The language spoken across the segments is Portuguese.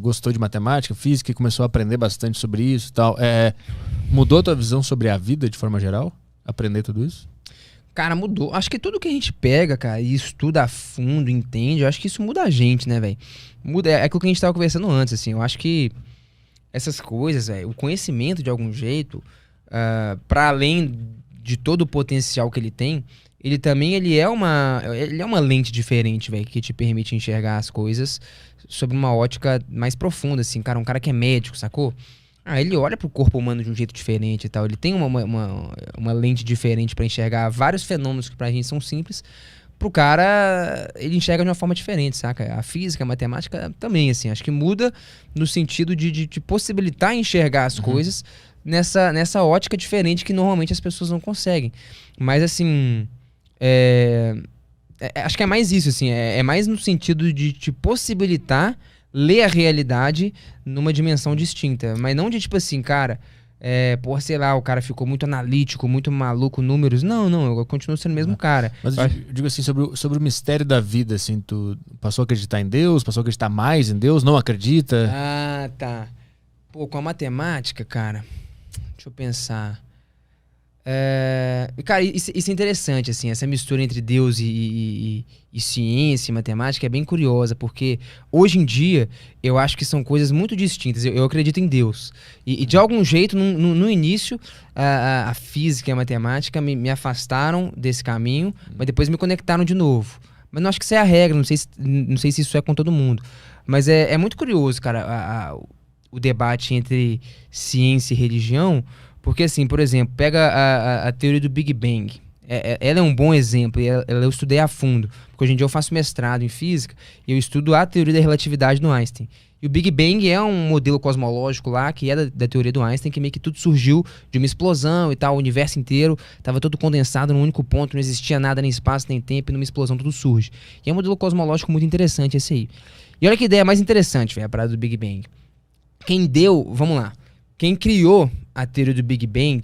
gostou de matemática, física e começou a aprender bastante sobre isso e tal. Mudou a tua visão sobre a vida de forma geral? Aprender tudo isso? Cara, mudou. Acho que tudo que a gente pega, cara, e estuda a fundo, entende, eu acho que isso muda a gente, né, velho? Muda, é aquilo que a gente tava conversando antes, assim, eu acho que essas coisas, velho, o conhecimento de algum jeito, para além de todo o potencial que ele tem, ele também ele é uma lente diferente, velho, que te permite enxergar as coisas sob uma ótica mais profunda, assim, cara, um cara que é médico, sacou? Ele olha pro corpo humano de um jeito diferente e tal, ele tem uma lente diferente pra enxergar vários fenômenos que pra gente são simples, pro cara, ele enxerga de uma forma diferente, saca? A física, a matemática também, assim, acho que muda no sentido de possibilitar enxergar as coisas nessa ótica diferente que normalmente as pessoas não conseguem. Mas, assim, acho que é mais isso, assim, é mais no sentido de te possibilitar ler a realidade numa dimensão distinta, mas não de tipo assim, cara, sei lá, o cara ficou muito analítico, muito maluco, números. Não, eu continuo sendo o mesmo cara. Mas eu digo assim, sobre o mistério da vida, assim, tu passou a acreditar em Deus, passou a acreditar mais em Deus, não acredita? Ah, tá. Pô, com a matemática, cara, deixa eu pensar. Cara, isso é interessante, assim, essa mistura entre Deus e ciência e matemática é bem curiosa, porque hoje em dia eu acho que são coisas muito distintas. Eu acredito em Deus. E de algum jeito, no início, a física e a matemática me afastaram desse caminho, mas depois me conectaram de novo. Mas não acho que isso é a regra, não sei se isso é com todo mundo. Mas é muito curioso, cara, o debate entre ciência e religião. Porque, assim, por exemplo, pega a teoria do Big Bang. Ela é um bom exemplo, e eu estudei a fundo. Porque hoje em dia eu faço mestrado em física e eu estudo a teoria da relatividade no Einstein. E o Big Bang é um modelo cosmológico lá, que é da teoria do Einstein, que meio que tudo surgiu de uma explosão e tal, o universo inteiro estava todo condensado num único ponto, não existia nada nem espaço nem tempo, e numa explosão tudo surge. E é um modelo cosmológico muito interessante esse aí. E olha que ideia mais interessante, velho, a parada do Big Bang. Vamos lá, quem criou a teoria do Big Bang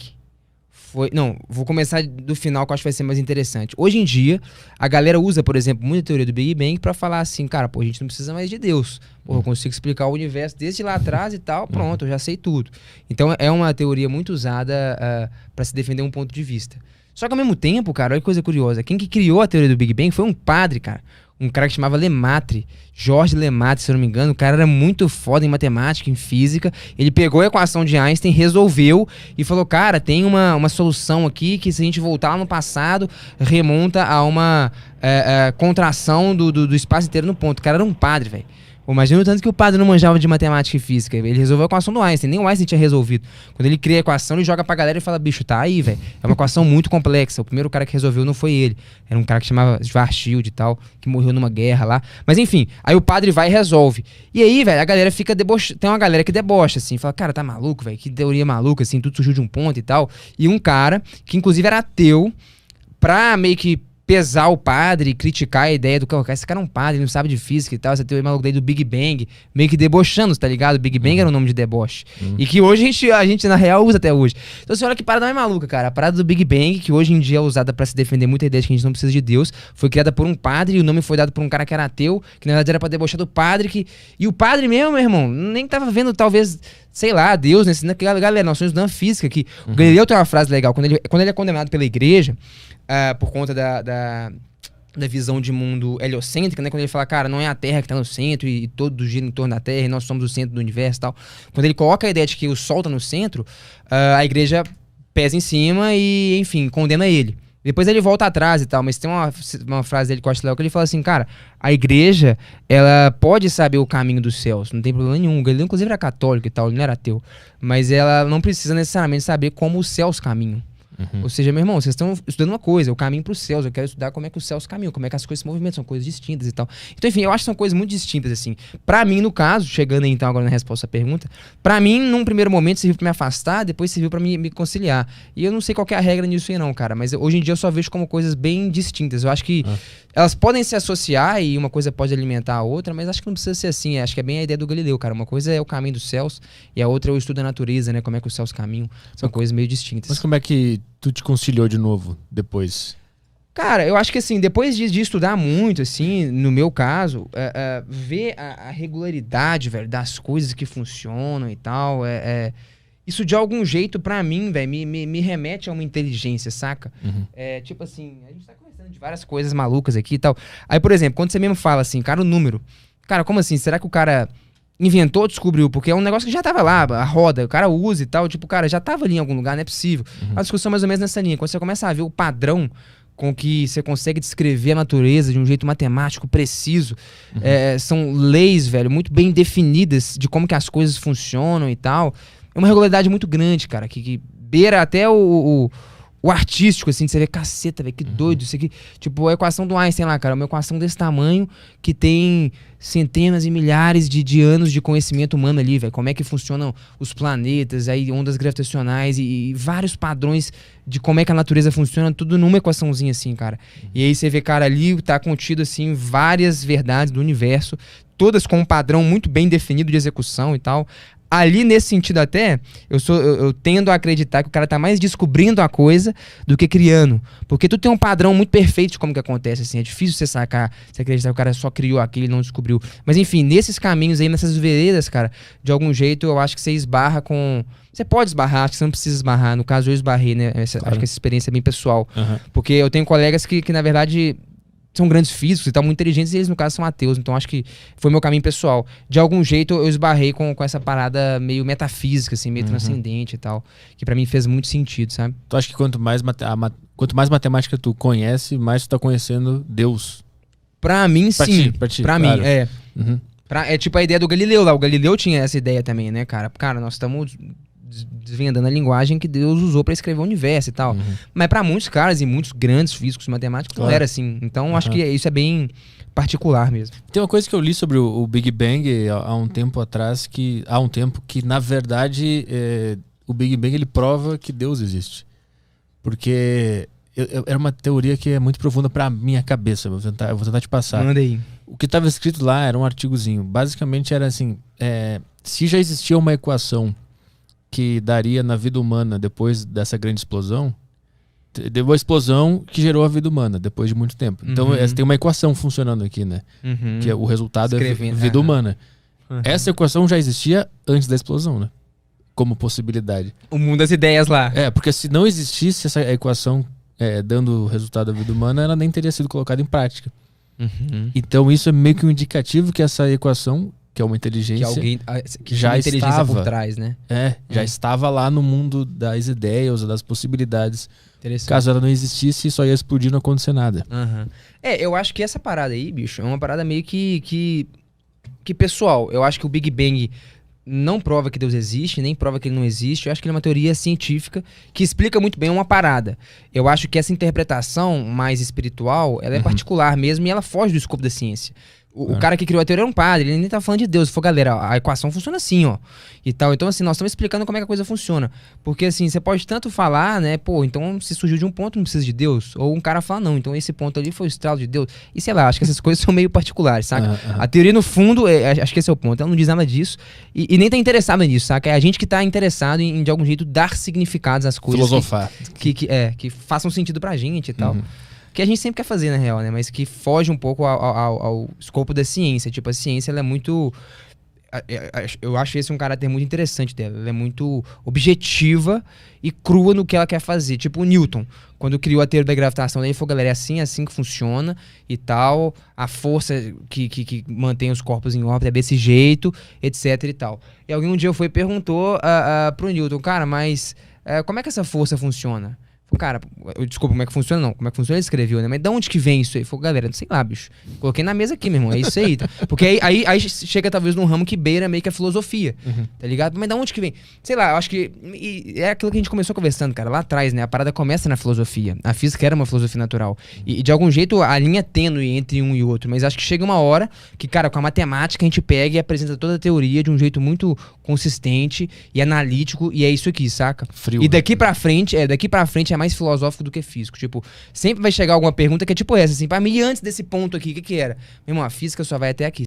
foi... Não, vou começar do final, que eu acho que vai ser mais interessante. Hoje em dia, a galera usa, por exemplo, muito a teoria do Big Bang pra falar assim, cara, pô, a gente não precisa mais de Deus. Pô, eu consigo explicar o universo desde lá atrás e tal, pronto, eu já sei tudo. Então é uma teoria muito usada pra se defender um ponto de vista. Só que ao mesmo tempo, cara, olha que coisa curiosa, quem que criou a teoria do Big Bang foi um padre, cara. Um cara que chamava Lemaitre, Jorge Lemaitre, se eu não me engano. O cara era muito foda em matemática, em física. Ele pegou a equação de Einstein, resolveu e falou, cara, tem uma solução aqui que se a gente voltar lá no passado, remonta a uma contração do espaço inteiro no ponto. O cara era um padre, velho. Imagina o tanto que o padre não manjava de matemática e física. Ele resolveu a equação do Einstein, nem o Einstein tinha resolvido. Quando ele cria a equação, ele joga pra galera e fala, bicho, tá aí, velho. É uma equação muito complexa. O primeiro cara que resolveu não foi ele. Era um cara que chamava Schwarzschild e tal, que morreu numa guerra lá. Mas enfim, aí o padre vai e resolve. E aí, velho, a galera fica debochando. Tem uma galera que debocha, assim, fala, cara, tá maluco, velho? Que teoria maluca, assim, tudo surgiu de um ponto e tal. E um cara, que inclusive era ateu, pra meio que pesar o padre e criticar a ideia do cara, esse cara é um padre, ele não sabe de física e tal, essa teoria maluca daí do Big Bang, meio que debochando, tá ligado? Big Bang era o nome de deboche. E que hoje a gente na real usa até hoje. Então você olha que parada mais maluca, cara. A parada do Big Bang, que hoje em dia é usada pra se defender muita ideia de que a gente não precisa de Deus, foi criada por um padre e o nome foi dado por um cara que era ateu, que na verdade era pra debochar do padre, e o padre mesmo, meu irmão, nem tava vendo talvez, sei lá, Deus, né? Galera, nós somos da física aqui. O Galileu tem uma frase legal, quando ele é condenado pela igreja, por conta da visão de mundo heliocêntrica, né? Quando ele fala, cara, não é a Terra que tá no centro e todo gira em torno da Terra e nós somos o centro do universo e tal. Quando ele coloca a ideia de que o Sol tá no centro, a igreja pesa em cima e, enfim, condena ele. Depois ele volta atrás e tal, mas tem uma frase dele que eu acho legal, que ele fala assim, cara, a igreja, ela pode saber o caminho dos céus, não tem problema nenhum. Ele inclusive era católico e tal, ele não era ateu, mas ela não precisa necessariamente saber como os céus caminham. Ou seja, meu irmão, vocês estão estudando uma coisa, o caminho para os céus. Eu quero estudar como é que os céus caminham, como é que as coisas se movimentam, são coisas distintas e tal. Então, enfim, eu acho que são coisas muito distintas, assim. Pra mim, no caso, chegando aí então agora na resposta à pergunta, pra mim, num primeiro momento, serviu pra me afastar, depois serviu pra me conciliar. E eu não sei qual que é a regra nisso aí não, cara, mas hoje em dia eu só vejo como coisas bem distintas. Eu acho que elas podem se associar e uma coisa pode alimentar a outra, mas acho que não precisa ser assim. Acho que é bem a ideia do Galileu, cara. Uma coisa é o caminho dos céus e a outra é o estudo da natureza, né? Como é que os céus caminham. São coisas meio distintas. Mas como é que tu te conciliou de novo depois? Cara, eu acho que assim, depois de estudar muito, assim, no meu caso, ver a regularidade, velho, das coisas que funcionam e tal, isso de algum jeito, pra mim, velho, me remete a uma inteligência, saca? Uhum. Tipo assim, a gente tá conversando de várias coisas malucas aqui e tal. Aí, por exemplo, quando você mesmo fala assim, cara, o número. Cara, como assim? Será que o cara inventou, descobriu? Porque é um negócio que já tava lá, a roda, o cara usa e tal. Tipo, cara, já tava ali em algum lugar, não é possível. A discussão é mais ou menos nessa linha. Quando você começa a ver o padrão com que você consegue descrever a natureza de um jeito matemático preciso, são leis, velho, muito bem definidas de como que as coisas funcionam e tal. É uma regularidade muito grande, cara, que beira até o artístico, assim, de você ver, caceta, velho, que doido isso aqui. Tipo, a equação do Einstein lá, cara, uma equação desse tamanho que tem centenas e milhares de anos de conhecimento humano ali, velho. Como é que funcionam os planetas, aí ondas gravitacionais e vários padrões de como é que a natureza funciona, tudo numa equaçãozinha assim, cara. E aí você vê, cara, ali tá contido, assim, várias verdades do universo, todas com um padrão muito bem definido de execução e tal. Ali, nesse sentido até, eu tendo a acreditar que o cara tá mais descobrindo a coisa do que criando. Porque tu tem um padrão muito perfeito de como que acontece, assim. É difícil você sacar, você acreditar que o cara só criou aquilo e não descobriu. Mas enfim, nesses caminhos aí, nessas veredas, cara, de algum jeito eu acho que você esbarra com... Você pode esbarrar, acho que você não precisa esbarrar. No caso, eu esbarrei, né? Acho que essa experiência é bem pessoal. Porque eu tenho colegas que na verdade... são grandes físicos e tal, muito inteligentes, e eles, no caso, são ateus. Então, acho que foi meu caminho pessoal. De algum jeito, eu esbarrei com essa parada meio metafísica, assim, meio transcendente e tal. Que pra mim fez muito sentido, sabe? Tu acha que quanto mais matemática tu conhece, mais tu tá conhecendo Deus? Pra mim, sim. Pra ti, pra claro. mim, é tipo a ideia do Galileu lá. O Galileu tinha essa ideia também, né, cara? Cara, nós estamos desvendando a linguagem que Deus usou pra escrever o universo e tal. Mas pra muitos caras e muitos grandes físicos matemáticos não era assim. Então acho que isso é bem particular mesmo. Tem uma coisa que eu li sobre o Big Bang há um tempo atrás, que na verdade o Big Bang ele prova que Deus existe. Porque era uma teoria que é muito profunda pra minha cabeça. Eu vou tentar te passar. Manda aí. O que estava escrito lá era um artigozinho. Basicamente era assim, se já existia uma equação que daria na vida humana depois dessa grande explosão, deu uma explosão que gerou a vida humana depois de muito tempo. Então tem uma equação funcionando aqui, né? Que o resultado é vida humana. Essa equação já existia antes da explosão, né? Como possibilidade. O mundo das ideias lá. Porque se não existisse essa equação dando o resultado da vida humana, ela nem teria sido colocada em prática. Então isso é meio que um indicativo que essa equação, que é uma inteligência, que já estava por trás, né? Já estava lá no mundo das ideias, das possibilidades. Caso ela não existisse, só ia explodir e não acontecer nada. Eu acho que essa parada aí, bicho, é uma parada meio que pessoal. Eu acho que o Big Bang não prova que Deus existe, nem prova que ele não existe. Eu acho que ele é uma teoria científica que explica muito bem uma parada. Eu acho que essa interpretação mais espiritual, ela é particular mesmo e ela foge do escopo da ciência. O cara que criou a teoria era um padre, ele nem tá falando de Deus. Ele falou, galera, a equação funciona assim, ó. E tal. Então, assim, nós estamos explicando como é que a coisa funciona. Porque, assim, você pode tanto falar, né? Pô, então se surgiu de um ponto, não precisa de Deus. Ou um cara fala, não, então esse ponto ali foi o estralo de Deus. E sei lá, acho que essas coisas são meio particulares, saca? A teoria, no fundo, acho que esse é o ponto. Ela não diz nada disso. E nem tá interessada nisso, saca? É a gente que tá interessado em de algum jeito, dar significados às coisas. Filosofar. Que façam sentido pra gente e tal. Que a gente sempre quer fazer, na real, né? Mas que foge um pouco ao escopo da ciência. Tipo, a ciência, ela é muito... Eu acho esse um caráter muito interessante dela. Ela é muito objetiva e crua no que ela quer fazer. Tipo o Newton, quando criou a teoria da gravitação, ele falou, galera, é assim que funciona e tal. A força que mantém os corpos em órbita é desse jeito, etc e tal. E alguém um dia foi e perguntou pro Newton, cara, mas como é que essa força funciona? Cara, desculpa, como é que funciona? Não, como é que funciona? Ele escreveu, né? Mas de onde que vem isso aí? Falei, galera, não sei lá, bicho. Coloquei na mesa aqui, meu irmão, é isso aí. Porque aí chega talvez num ramo que beira meio que a filosofia, tá ligado? Mas de onde que vem? Sei lá, eu acho que é aquilo que a gente começou conversando, cara, lá atrás, né? A parada começa na filosofia. A física era uma filosofia natural. E de algum jeito a linha é tênue entre um e outro. Mas acho que chega uma hora que, cara, com a matemática a gente pega e apresenta toda a teoria de um jeito muito consistente e analítico. E é isso aqui, saca? Frio. E daqui pra frente é mais filosófico do que físico. Tipo, sempre vai chegar alguma pergunta que é tipo essa, assim, pra mim, antes desse ponto aqui, o que era? Meu irmão, a física só vai até aqui.